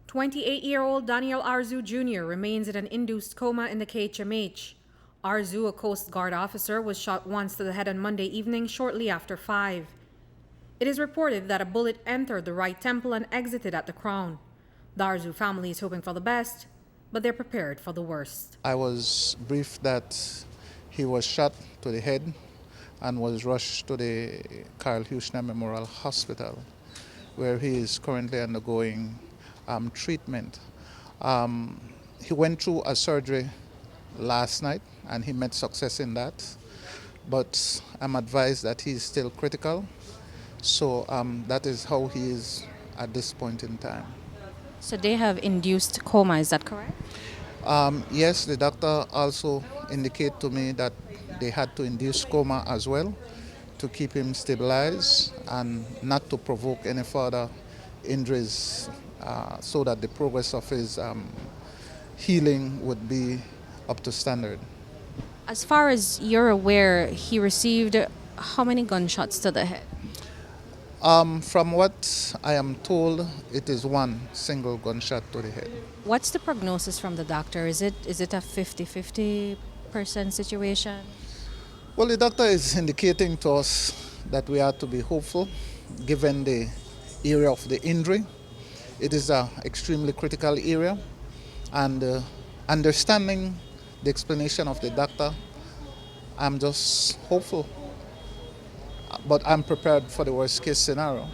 28-year-old Daniel Arzu Junior remains in an induced coma in the K.H.M.H. Arzu, a Coast Guard officer, was shot once to the head on Monday evening shortly after 5. It is reported that a bullet entered the right temple and exited at the crown. The Arzu family is hoping for the best, but they're prepared for the worst. I was briefed that he was shot to the head and was rushed to the K.H.M.H Memorial Hospital, where he is currently undergoing treatment. He went through a surgery last night and he met success in that, but I'm advised that he is still critical, so that is how he is at this point in time. So they have induced coma, is that correct? Yes, the doctor also indicated to me that they had to induce coma as well to keep him stabilized and not to provoke any further injuries, so that the progress of his healing would be up to standard. As far as you're aware, he received how many gunshots to the head? From what I am told, it is one single gunshot to the head. What's the prognosis from the doctor? Is it a 50-50% situation? Well, the doctor is indicating to us that we are to be hopeful given the area of the injury. It is an extremely critical area, and understanding the explanation of the doctor, I'm just hopeful, but I'm prepared for the worst case scenario.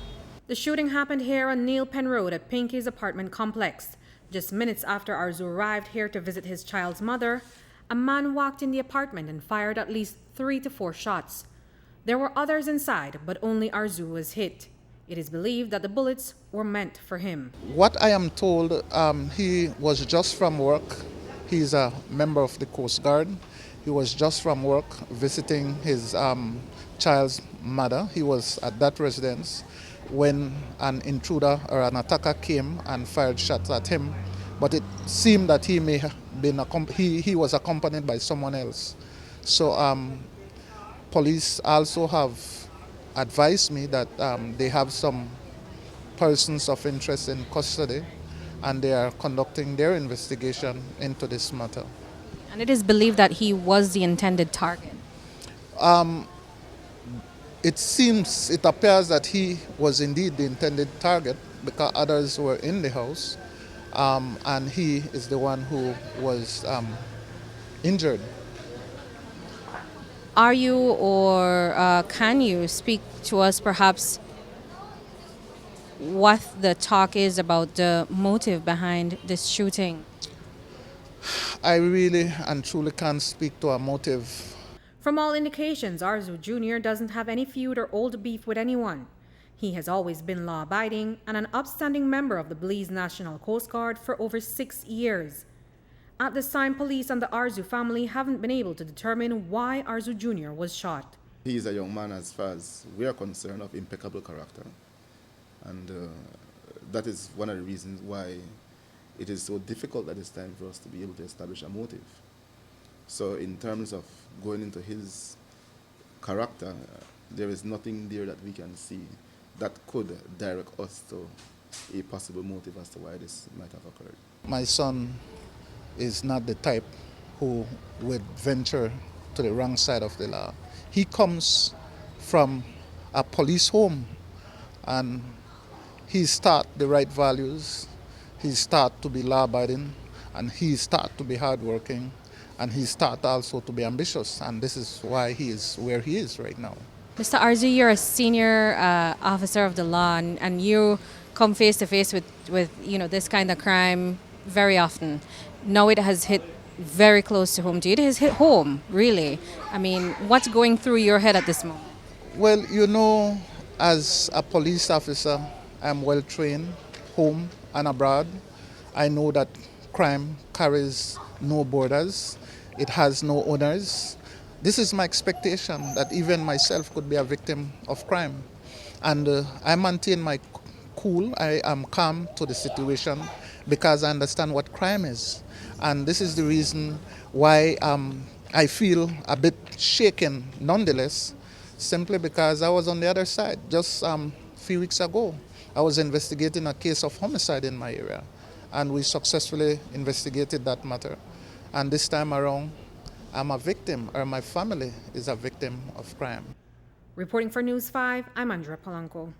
The shooting happened here on Neil Penn Road at Benque's apartment complex. Just minutes after Arzu arrived here to visit his child's mother, a man walked in the apartment and fired at least 3 to 4 shots. There were others inside, but only Arzu was hit. It is believed that the bullets were meant for him. What I am told, he was just from work. He's a member of the Coast Guard. He was just from work visiting his child's mother. He was at that residence when an intruder or an attacker came and fired shots at him. But it seemed that he may have been he was accompanied by someone else. So police also have advised me that they have some persons of interest in custody, and they are conducting their investigation into this matter. And it is believed that he was the intended target. It appears that he was indeed the intended target because others were in the house, and he is the one who was injured. Are you or can you speak to us perhaps what the talk is about the motive behind this shooting? I really and truly can't speak to a motive. From all indications, Arzu Junior doesn't have any feud or old beef with anyone. He has always been law-abiding and an upstanding member of the Belize National Coast Guard for over 6 years. At this time, police and the Arzu family haven't been able to determine why Arzu Junior was shot. He is a young man, as far as we are concerned, of impeccable character. And that is one of the reasons why it is so difficult at this time for us to be able to establish a motive. So in terms of going into his character, there is nothing there that we can see that could direct us to a possible motive as to why this might have occurred. My son is not the type who would venture to the wrong side of the law. He comes from a police home, and he's taught the right values. He's taught to be law-abiding, and he's taught to be hardworking, and he's taught also to be ambitious, and this is why he is where he is right now. Mr. Arzu, you're a senior officer of the law, and you come face to face with this kind of crime very often. Now it has hit very close to home to you. It has hit home, really. I mean, what's going through your head at this moment? Well, as a police officer, I'm well trained, home and abroad. I know that crime carries no borders. It has no owners. This is my expectation, that even myself could be a victim of crime. And I maintain my cool. I am calm to the situation because I understand what crime is. And this is the reason why I feel a bit shaken nonetheless, simply because I was on the other side. Just a few weeks ago, I was investigating a case of homicide in my area. and we successfully investigated that matter. And this time around, I'm a victim, or my family is a victim of crime. Reporting for News 5, I'm Andrea Polanco.